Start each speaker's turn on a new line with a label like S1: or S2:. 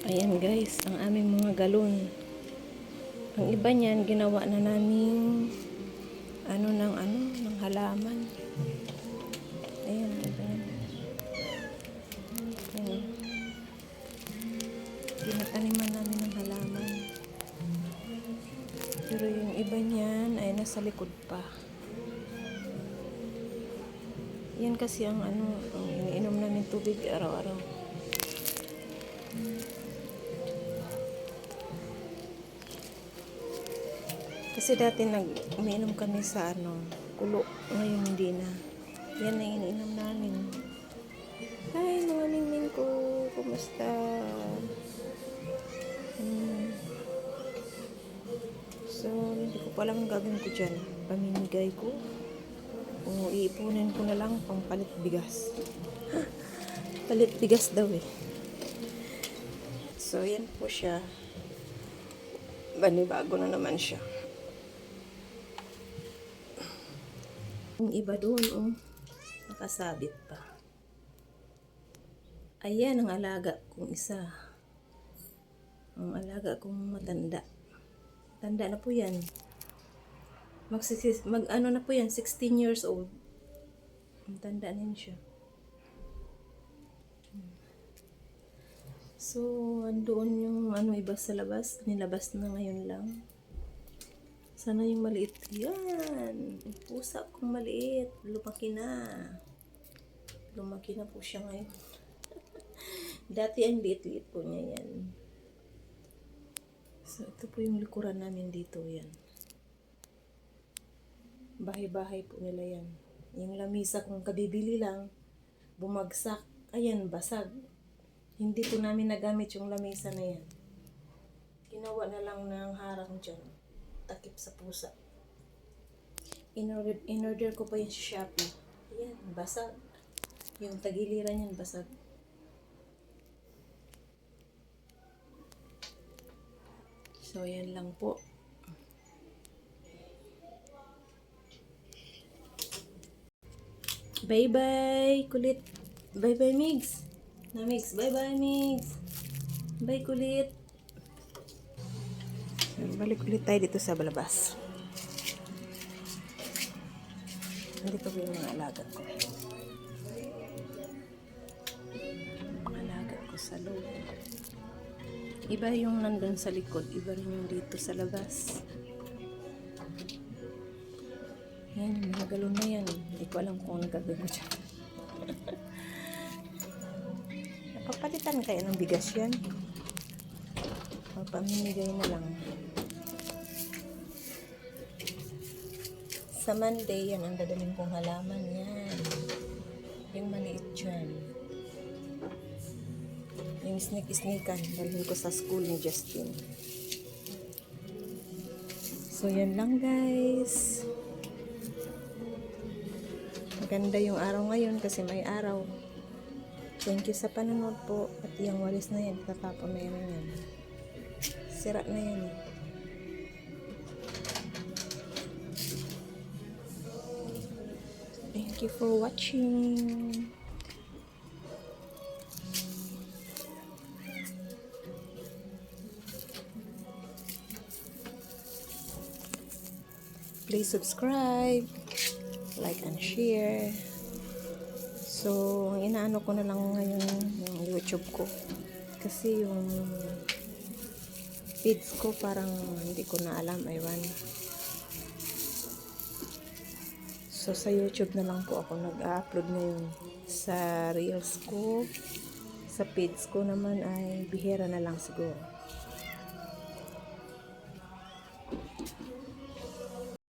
S1: Ayan guys, ang aming mga galon. Ang iba niyan, ginawa na namin ng halaman. Ayan, iba yan. Ayan. Pinataniman namin ng halaman. Pero yung iba niyan ay nasa likod pa. Yan kasi ang iniinom namin tubig araw-araw. Kasi dati umiinom kami sa kulo. Ngayon hindi na. Yan ang iniinom namin. Hi mga ningning ko. Kumusta? So, hindi ko pa alam ang gagawin ko dyan. Pamimigay ko. O iipunin ko na lang pang palit bigas. Palit bigas daw eh. So, yan po siya. Banibago na naman siya. Yung iba doon, nakasabit pa. Ayan ang alaga kong isa. Ang alaga kong matanda. Tanda na po yan. Na po yan, 16 years old. Tanda na yun siya. So, andoon yung iba sa labas. Nilabas na ngayon lang. Sana yung maliit. Yan. Pusa kong maliit. Lumaki na. Lumaki na po siya ngayon. Dati ang liit-liit po niya yan. So, ito po yung likuran namin dito. Yan. Bahay-bahay po nila yan. Yung lamisa kung kabibili lang, bumagsak. Ayan, basag. Hindi po namin nagamit yung lamisa na yan. Ginawa na lang ng harang dyan. Takip sa pusa. In-order ko pa yung Shopee. Ayan, basag. Yung tagiliran yan, basag. So, yan lang po. Bye-bye, kulit. Bye-bye, Migs. Na, Migs. Bye-bye, Migs. Bye, kulit. Balik ulit tayo dito sa balabas. Hindi ko yung mga alaga ko. Mga alaga ko sa loob. Iba yung nandun sa likod. Iba rin yung dito sa labas. Yan, yung mga galon na yan. Hindi ko alam kung ano gagawin ko dyan. Napapalitan kaya ng bigas yan. Pamimigay na lang. Sa Monday, yan ang dadalhin kong halaman. Yan. Yung maliit dyan. Yung snake-snakean. Dalhin ko sa school ni Justin. So, yan lang guys. Maganda yung araw ngayon kasi may araw. Thank you sa panonood po. At yung walis na yan, tatapon na yan. Sira na yan. Thank you for watching. Please subscribe, like and share. So, inaano ko na lang ngayon yung YouTube ko. Kasi yung feeds ko parang hindi ko na alam, aywan. So, sa YouTube na lang po ako nag-upload ngayon. Sa Reels ko, sa feeds ko naman ay bihira na lang siguro.